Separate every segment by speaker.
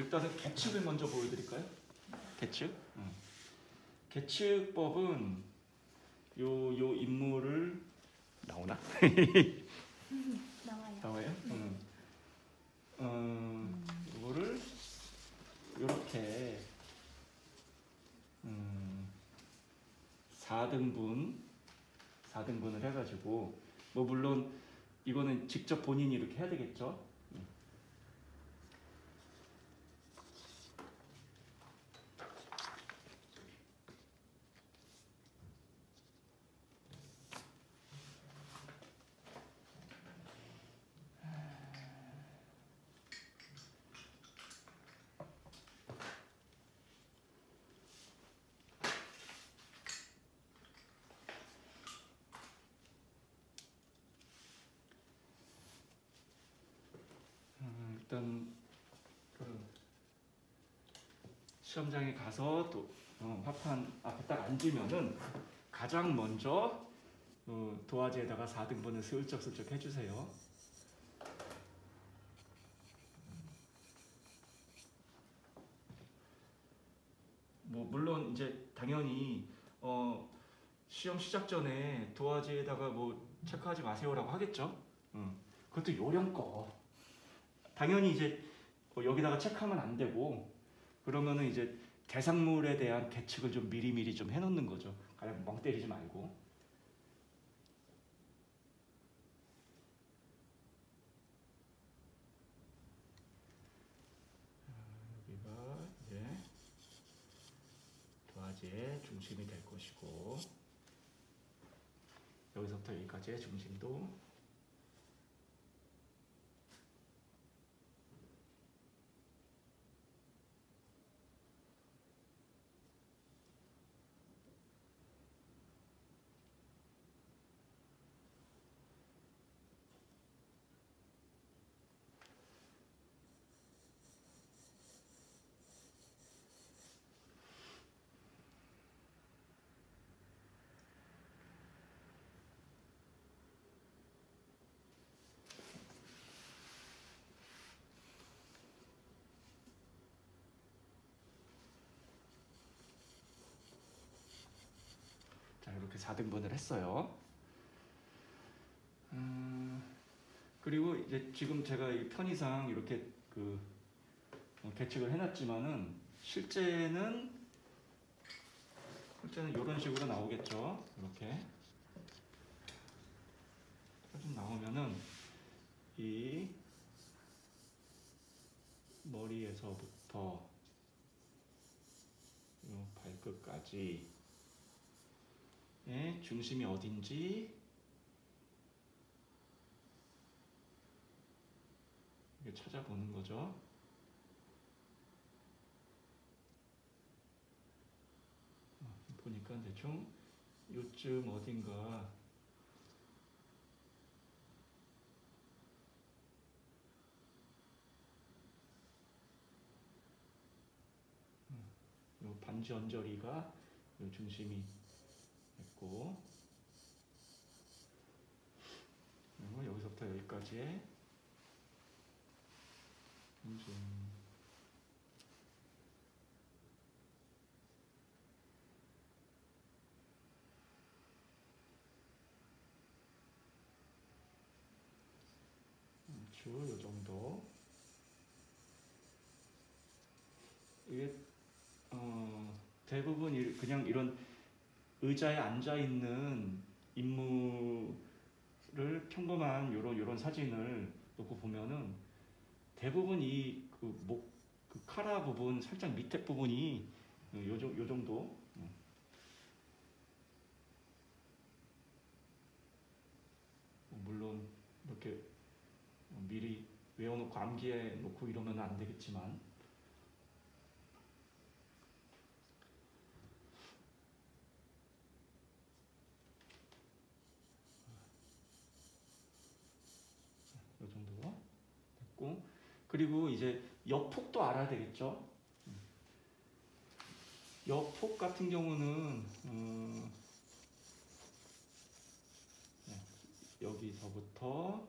Speaker 1: 일단은 계측을 먼저 보여드릴까요? 계측. 계측법은 요 인물을 나오나? 나와요? 이거를 이렇게 4등분을 해가지고 뭐 물론 이거는 직접 본인이 이렇게 해야 되겠죠. 일단 시험장에 가서 또 화판 앞에 딱 앉으면은 가장 먼저 도화지에다가 4등분을 슬쩍슬쩍 해주세요. 뭐 물론 이제 당연히 시험 시작 전에 도화지에다가 뭐 체크하지 마세요라고 하겠죠. 그것도 요령껏. 당연히 이제 여기다가 체크하면 안 되고 그러면은 이제 대상물에 대한 계측을 좀 미리미리 좀 해놓는 거죠. 그냥 멍 때리지 말고. 여기가 이제 도화지의 중심이 될 것이고 여기서부터 여기까지의 중심도 이렇게 4등분을 했어요. 그리고 이제 지금 제가 이 편의상 이렇게 계측을 해놨지만은 실제는 이런 식으로 나오겠죠. 이렇게 좀 나오면은 이 머리에서부터 이 발끝까지 중심이 어딘지 이렇게 찾아보는 거죠. 보니까 대충 요쯤 어딘가 요 반지 언저리가 요 중심이 있고 그리고 여기서부터 여기까지의 요 정도. 이게 대부분 그냥 이런 의자에 앉아 있는 인물을 평범한 요런 사진을 놓고 보면은 대부분 이 그 카라 부분 살짝 밑에 부분이 요 정도. 물론 이렇게 미리 외워놓고 암기해 놓고 이러면 안 되겠지만 이 정도 됐고 그리고 이제 옆폭도 알아야 되겠죠. 옆폭 같은 경우는 여기서부터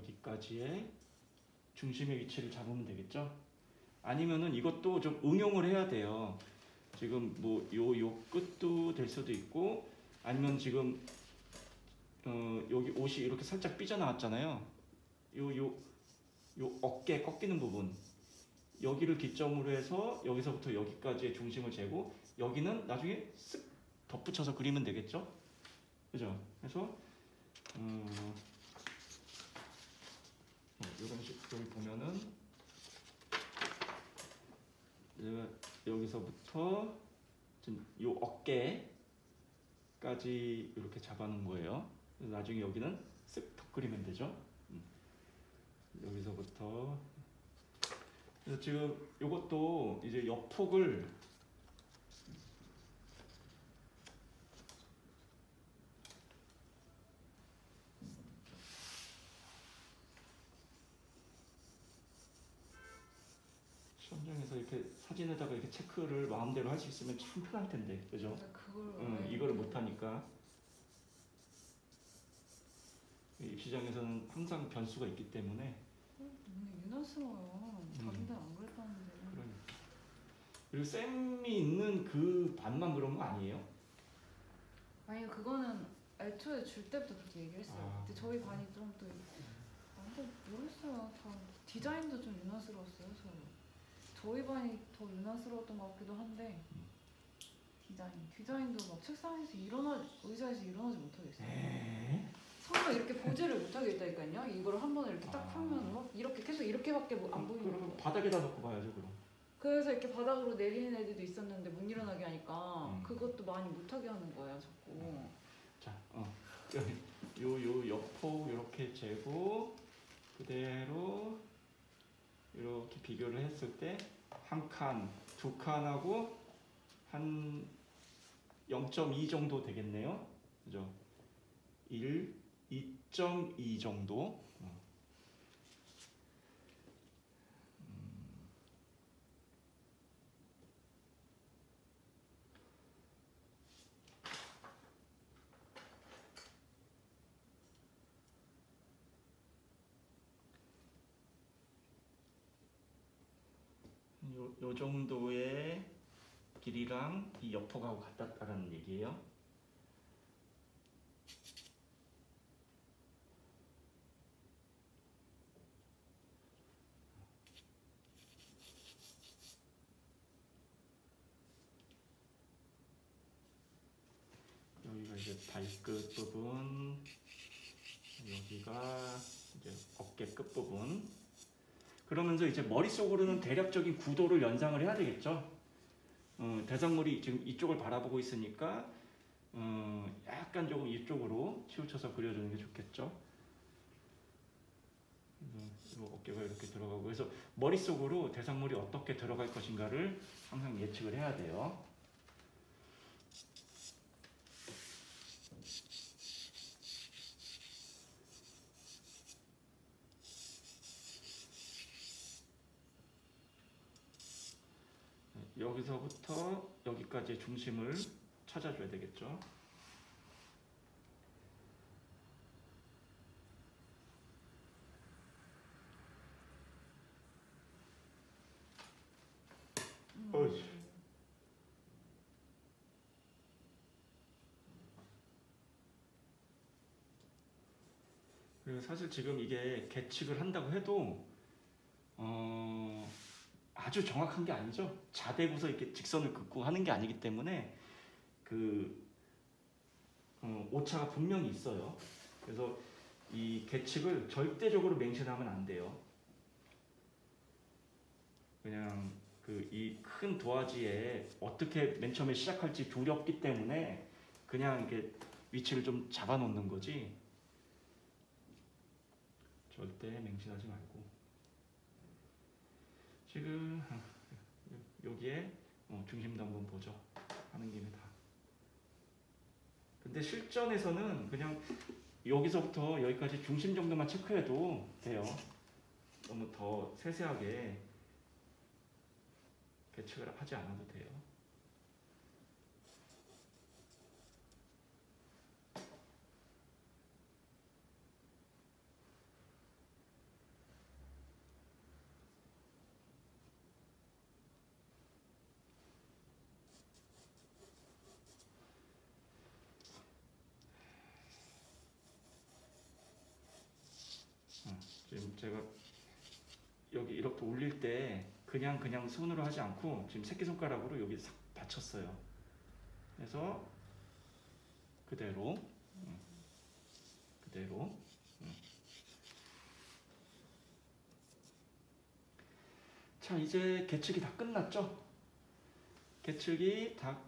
Speaker 1: 여기까지의 중심의 위치를 잡으면 되겠죠. 아니면은 이것도 좀 응용을 해야 돼요. 지금 뭐 요 끝도 될 수도 있고, 아니면 지금 여기 옷이 이렇게 살짝 삐져나왔잖아요. 요 어깨 꺾이는 부분, 여기를 기점으로 해서 여기서부터 여기까지의 중심을 재고, 여기는 나중에 쓱 덧붙여서 그리면 되겠죠. 그죠? 그래서 이런 식으로 보면은 여기서부터 요 어깨까지 이렇게 잡아놓은 거예요. 그래서 나중에 여기는 쓱 덧그리면 되죠. 여기서부터. 그래서 지금 요것도 이제 옆폭을 시험장에서 이렇게 사진에다가 이렇게 체크를 마음대로 할 수 있으면 참 편할 텐데, 그죠? 이거를 못 하니까. 입시장에서는 항상 변수가 있기 때문에.
Speaker 2: 유난스러워요. 다른 데는 안 그랬다는데.
Speaker 1: 그러니까. 그리고 쌤이 있는 그 반만 그런 거 아니에요?
Speaker 2: 아니 그거는 애초에 줄 때부터 그렇게 얘기했어요. 근데 저희 반이 좀 또 완전 모르겠어요. 다 디자인도 좀 유난스러웠어요. 저희 반이 더 유난스러웠던 것 같기도 한데 디자인도 막 책상에서 의자에서 일어나지 못하겠어요. 서로 이렇게 보지를 못하겠다니까요. 이거를 한 번에 이렇게 딱 펴면 이렇게 계속 이렇게밖에 안 보이는 거예요.
Speaker 1: 바닥에다 놓고 봐야죠 그럼.
Speaker 2: 그래서 이렇게 바닥으로 내리는 애들도 있었는데 못 일어나게 하니까 그것도 많이 못하게 하는 거예요 자꾸.
Speaker 1: 자, 요 옆폭 이렇게 재고 그대로 이렇게 비교를 했을 때 한 칸, 두 칸하고 한 0.2 정도 되겠네요. 그죠? 2.2 정도. 요 정도의 길이랑 이 옆폭하고 같다라는 얘기예요. 여기가 이제 발끝 부분, 여기가 이제 어깨 끝 부분. 그러면서 이제 머릿속으로는 대략적인 구도를 연상을 해야 되겠죠. 대상물이 지금 이쪽을 바라보고 있으니까 약간 조금 이쪽으로 치우쳐서 그려주는 게 좋겠죠. 어깨가 이렇게 들어가고, 그래서 머릿속으로 대상물이 어떻게 들어갈 것인가를 항상 예측을 해야 돼요. 여기서부터 여기까지의 중심을 찾아줘야 되겠죠. 그리고 사실 지금 이게 계측을 한다고 해도 아주 정확한 게 아니죠. 자대고서 이렇게 직선을 긋고 하는 게 아니기 때문에 오차가 분명히 있어요. 그래서 이 계측을 절대적으로 맹신하면 안 돼요. 그냥 이 큰 도화지에 어떻게 맨 처음에 시작할지 두렵기 때문에 그냥 이렇게 위치를 좀 잡아 놓는 거지, 절대 맹신하지 말고. 지금 여기에 중심도 한번 보죠. 하는 김에 다. 근데 실전에서는 그냥 여기서부터 여기까지 중심 정도만 체크해도 돼요. 너무 더 세세하게 계측을 하지 않아도 돼요. 이렇게 올릴 때 그냥 손으로 하지 않고 지금 새끼손가락으로 여기 싹 받쳤어요. 그래서 그대로 그대로. 자, 이제 계측이 다 끝났죠? 계측이 다,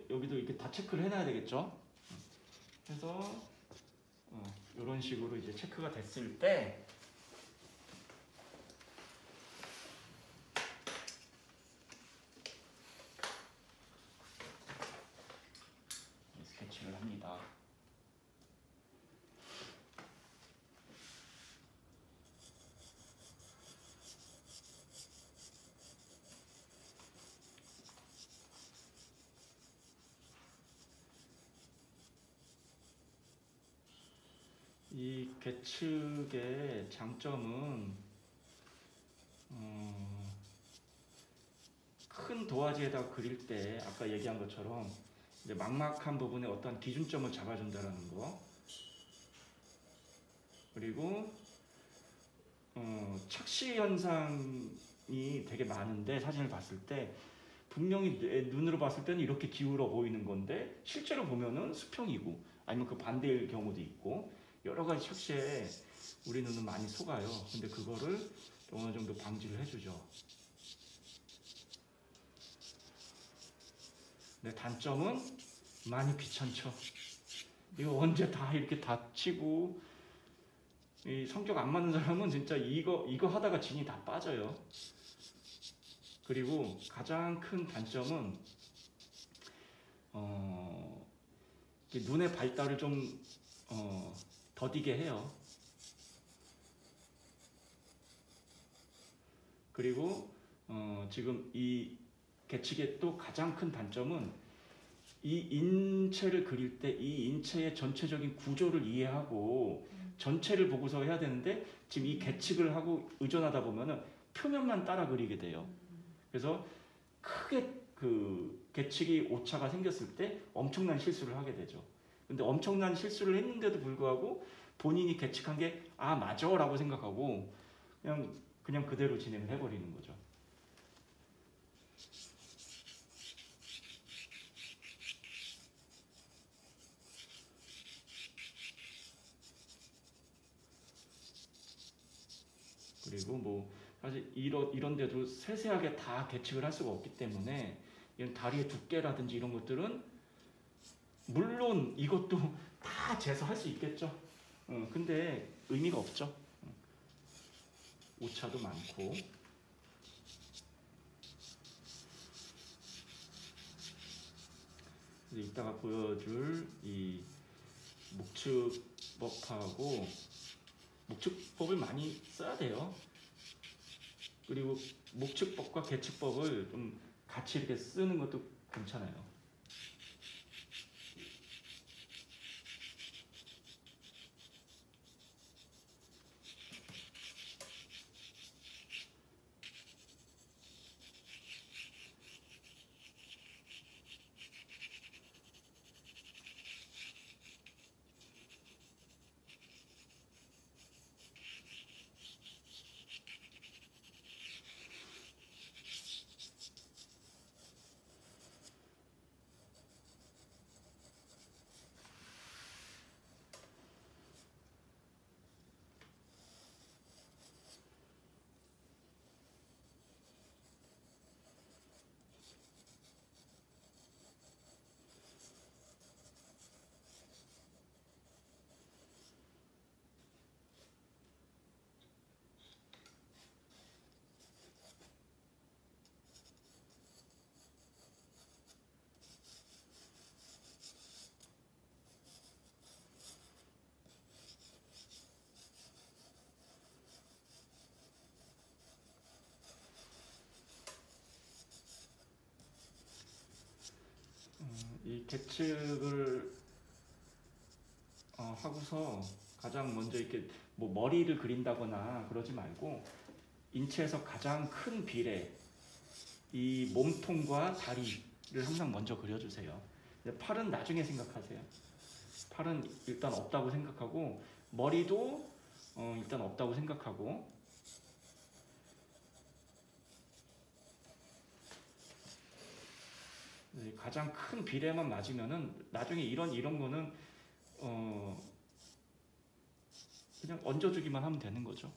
Speaker 1: 여기도 이렇게 다 체크를 해놔야 되겠죠? 그래서 이런 식으로 이제 체크가 됐을 때 스케치를 합니다. 이 계측의 장점은 큰 도화지에다 그릴 때 아까 얘기한 것처럼 이제 막막한 부분에 어떤 기준점을 잡아준다는 거, 그리고 착시 현상이 되게 많은데 사진을 봤을 때 분명히 내 눈으로 봤을 때는 이렇게 기울어 보이는 건데 실제로 보면은 수평이고 아니면 그 반대일 경우도 있고 여러 가지 착시에 우리 눈은 많이 속아요. 근데 그거를 어느 정도 방지를 해주죠. 근데 단점은 많이 귀찮죠. 이거 언제 다 이렇게 다 치고, 이 성격 안 맞는 사람은 진짜 이거 하다가 진이 다 빠져요. 그리고 가장 큰 단점은 눈의 발달을 좀 더디게 해요. 그리고 지금 이 계측의 또 가장 큰 단점은 이 인체를 그릴 때 이 인체의 전체적인 구조를 이해하고 전체를 보고서 해야 되는데 지금 이 계측을 하고 의존하다 보면은 표면만 따라 그리게 돼요. 그래서 크게 그 계측이 오차가 생겼을 때 엄청난 실수를 하게 되죠. 근데 엄청난 실수를 했는데도 불구하고 본인이 계측한 게 아 맞아 라고 생각하고 그냥 그대로 진행을 해버리는 거죠. 그리고 뭐 사실 이런 데도 세세하게 다 계측을 할 수가 없기 때문에 이런 다리의 두께라든지 이런 것들은 물론 이것도 다 재서 할 수 있겠죠. 근데 의미가 없죠. 오차도 많고. 이따가 보여줄 이 목축법하고 목축법을 많이 써야 돼요. 그리고 목축법과 계측법을 좀 같이 이렇게 쓰는 것도 괜찮아요. 이 계측을 하고서 가장 먼저 이렇게 뭐 머리를 그린다거나 그러지 말고 인체에서 가장 큰 비례 이 몸통과 다리를 항상 먼저 그려주세요. 팔은 나중에 생각하세요. 팔은 일단 없다고 생각하고 머리도 일단 없다고 생각하고 가장 큰 비례만 맞으면은 나중에 이런 거는 그냥 얹어주기만 하면 되는 거죠.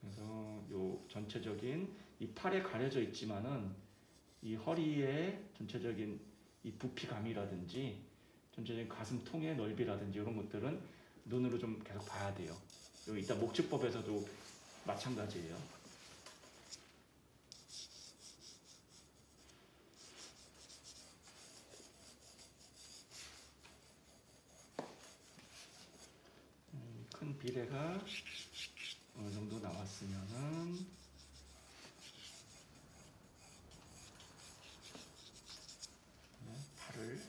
Speaker 1: 그래서 요 전체적인 이 팔에 가려져 있지만은 이 허리의 전체적인 이 부피감이라든지 전체적인 가슴통의 넓이라든지 이런 것들은 눈으로 좀 계속 봐야 돼요. 여기 이따 목주법에서도 마찬가지예요. 큰 비례가 어느 정도 나왔으면은 팔을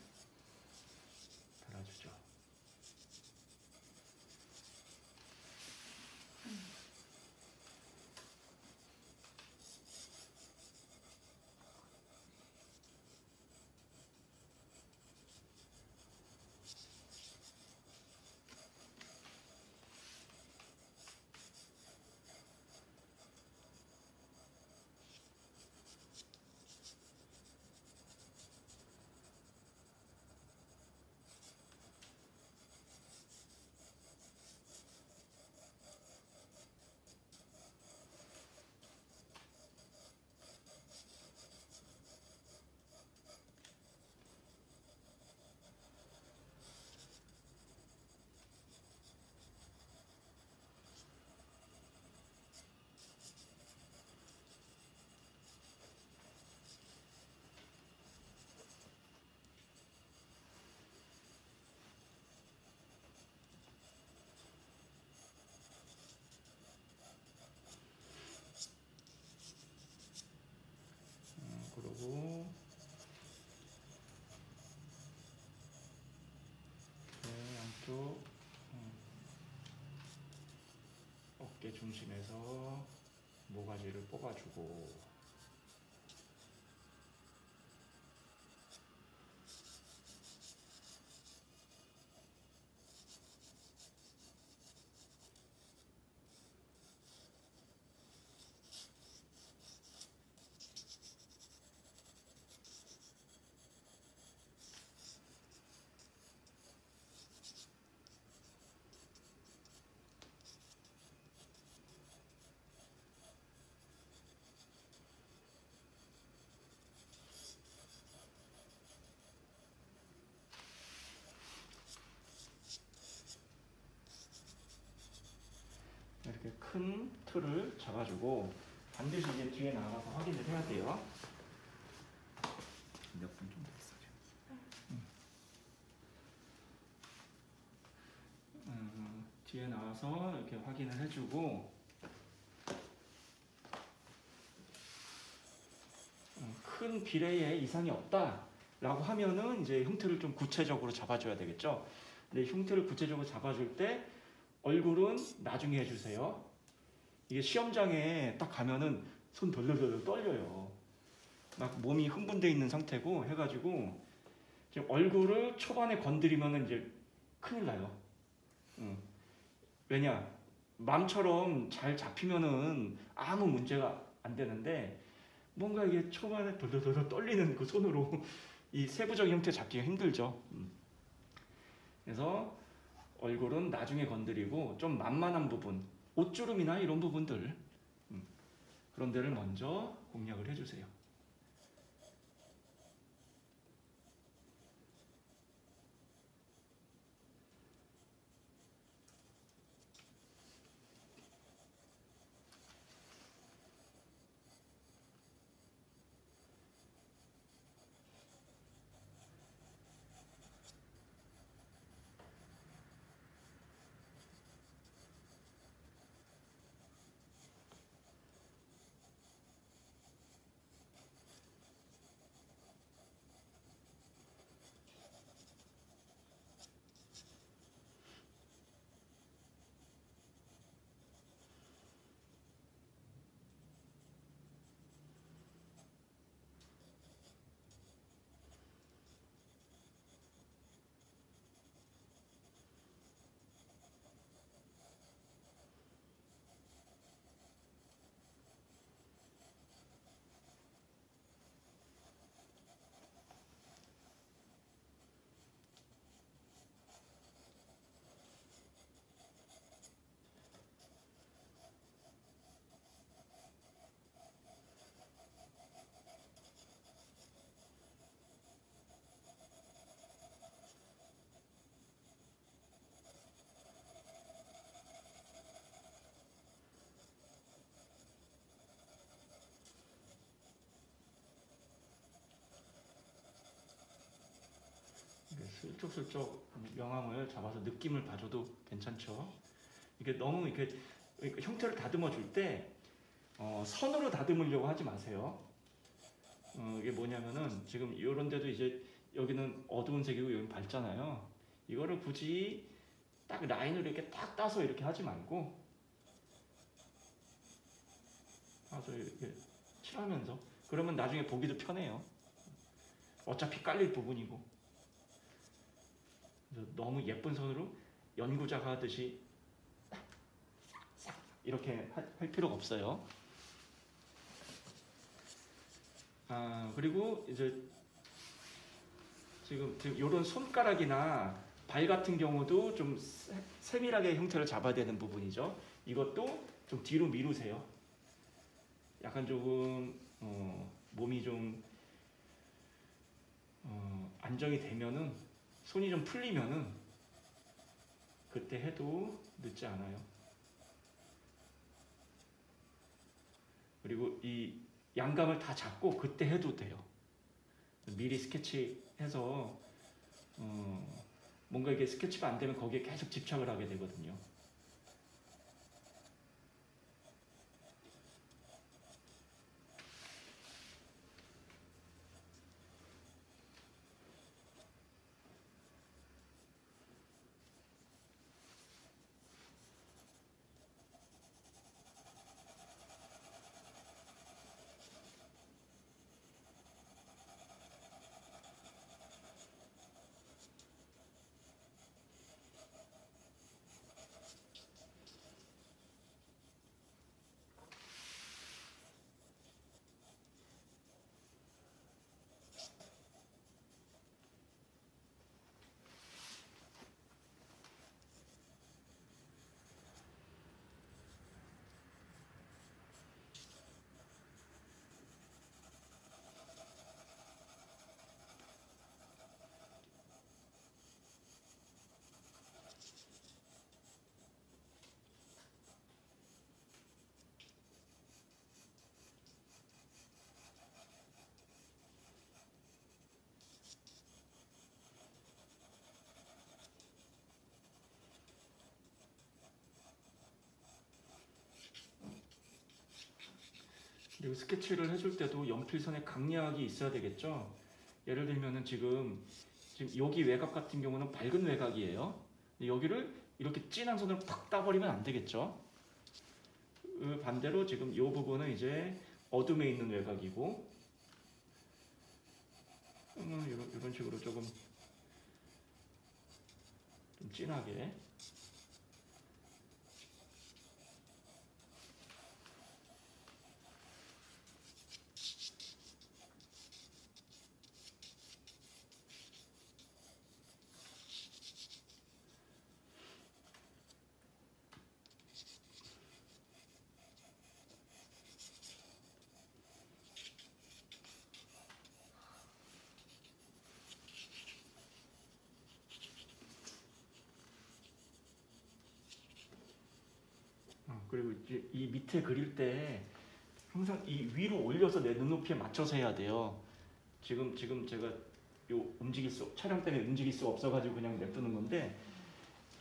Speaker 1: 달아주죠. 그리고 양쪽 어깨 중심에서 모가지를 뽑아주고 이렇게 큰 틀을 잡아주고 반드시 이제 뒤에 나가서 확인을 해야 돼요. 몇 분 좀 됐어요. 뒤에 나와서 이렇게 확인을 해주고 큰 비례에 이상이 없다라고 하면은 이제 흉터를 좀 구체적으로 잡아줘야 되겠죠. 근데 흉터를 구체적으로 잡아줄 때 얼굴은 나중에 해주세요. 이게 시험장에 딱 가면은 손 덜덜덜 떨려요. 막 몸이 흥분돼 있는 상태고 해가지고 지금 얼굴을 초반에 건드리면은 이제 큰일 나요. 왜냐? 맘처럼 잘 잡히면은 아무 문제가 안 되는데 뭔가 이게 초반에 덜덜덜 떨리는 그 손으로 이 세부적인 형태 잡기가 힘들죠. 그래서 얼굴은 나중에 건드리고 좀 만만한 부분, 옷주름이나 이런 부분들 그런 데를 먼저 공략을 해주세요. 슬쩍슬쩍 명암을 잡아서 느낌을 봐줘도 괜찮죠. 이게 너무 이렇게 형태를 다듬어 줄 때 선으로 다듬으려고 하지 마세요. 이게 뭐냐면은 지금 이런 데도 이제 여기는 어두운 색이고 여기는 밝잖아요. 이거를 굳이 딱 라인으로 이렇게 딱 따서 이렇게 하지 말고 따서 이렇게 칠하면서, 그러면 나중에 보기도 편해요. 어차피 깔릴 부분이고. 그래서 너무 예쁜 선으로 연구자가 하듯이 이렇게 할 필요가 없어요. 그리고 이제 지금 이런 손가락이나 발 같은 경우도 좀 세밀하게 형태를 잡아야 되는 부분이죠. 이것도 좀 뒤로 미루세요. 약간 조금 몸이 좀 안정이 되면은, 손이 좀 풀리면은 그때 해도 늦지 않아요. 그리고 이 양감을 다 잡고 그때 해도 돼요. 미리 스케치해서 뭔가 이게 스케치가 안 되면 거기에 계속 집착을 하게 되거든요. 그리고 스케치를 해줄 때도 연필선에 강약이 있어야 되겠죠. 예를 들면은 지금 여기 외곽 같은 경우는 밝은 외곽이에요. 여기를 이렇게 진한 손으로 팍 따버리면 안 되겠죠. 반대로 지금 이 부분은 이제 어둠에 있는 외곽이고, 이런 식으로 조금 좀 진하게. 그리고 이제 이 밑에 그릴 때 항상 이 위로 올려서 내 눈높이에 맞춰서 해야 돼요. 지금 제가 촬영 때문에 움직일 수 없어가지고 그냥 냅두는 건데,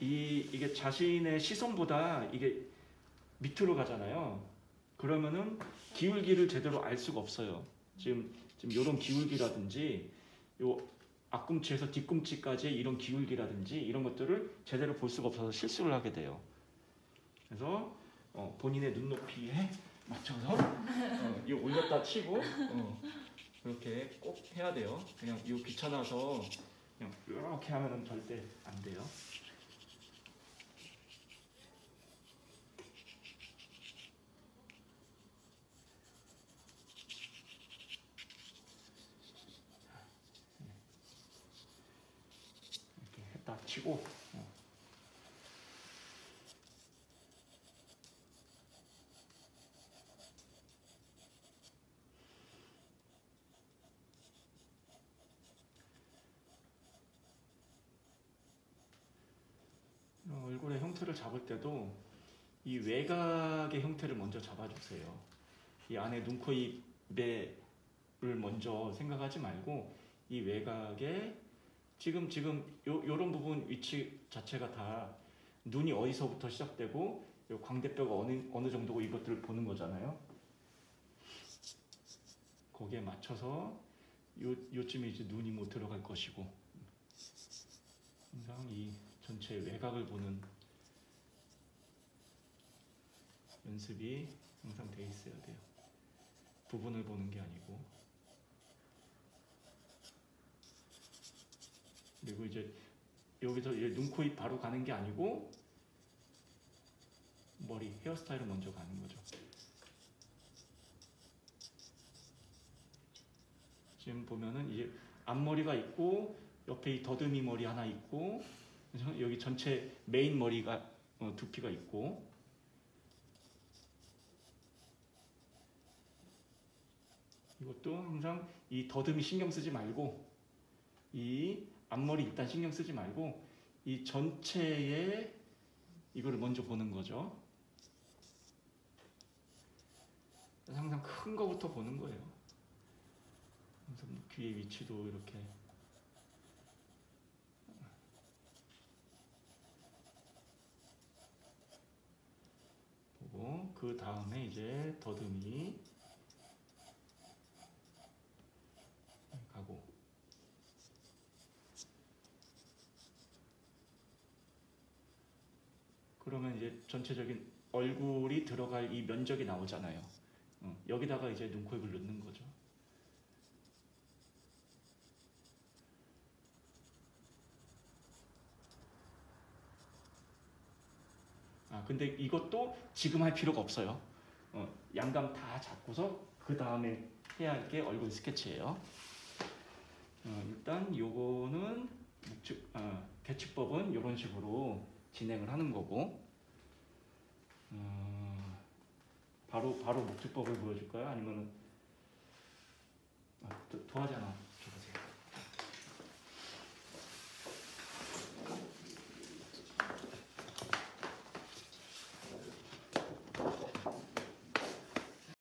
Speaker 1: 이게 자신의 시선보다 이게 밑으로 가잖아요. 그러면은 기울기를 제대로 알 수가 없어요. 지금 이런 기울기라든지 요 앞꿈치에서 뒤꿈치까지의 이런 기울기라든지 이런 것들을 제대로 볼 수가 없어서 실수를 하게 돼요. 그래서 본인의 눈높이에 맞춰서 이 올렸다 치고 그렇게 꼭 해야 돼요. 그냥 이거 귀찮아서 그냥 이렇게 하면은 절대 안 돼요. 이렇게 했다 치고 얼굴의 형태를 잡을 때도 이 외곽의 형태를 먼저 잡아주세요. 이 안에 눈, 코, 입을 먼저 생각하지 말고 이 외곽의 지금 요런 부분 위치 자체가 다 눈이 어디서부터 시작되고 요 광대뼈가 어느 정도고 이것들을 보는 거잖아요. 거기에 맞춰서 요쯤에 이제 눈이 뭐 들어갈 것이고, 항상 이 전체 외곽을 보는 연습이 항상 돼 있어야 돼요. 부분을 보는 게 아니고. 그리고 이제 여기서 눈, 코, 입 바로 가는 게 아니고 머리, 헤어스타일을 먼저 가는 거죠. 지금 보면은 이제 앞머리가 있고 옆에 이 더듬이 머리 하나 있고 여기 전체 메인 머리가 두피가 있고, 이것도 항상 이 더듬이 신경 쓰지 말고 이 앞머리 일단 신경 쓰지 말고 이 전체에 이거를 먼저 보는 거죠. 항상 큰 거부터 보는 거예요. 그래서 귀의 위치도 이렇게 보고, 그 다음에 이제 더듬이 가고, 그러면 이제 전체적인 얼굴이 들어갈 이 면적이 나오잖아요. 여기다가 이제 눈, 코, 입을 넣는 거죠. 근데 이것도 지금 할 필요가 없어요. 양감 다 잡고서 그 다음에 해야 할 게 얼굴 스케치예요. 일단 요거는 계측법은 이런 식으로 진행을 하는 거고, 바로 목적법을 보여줄까요? 아니면 도하잖아.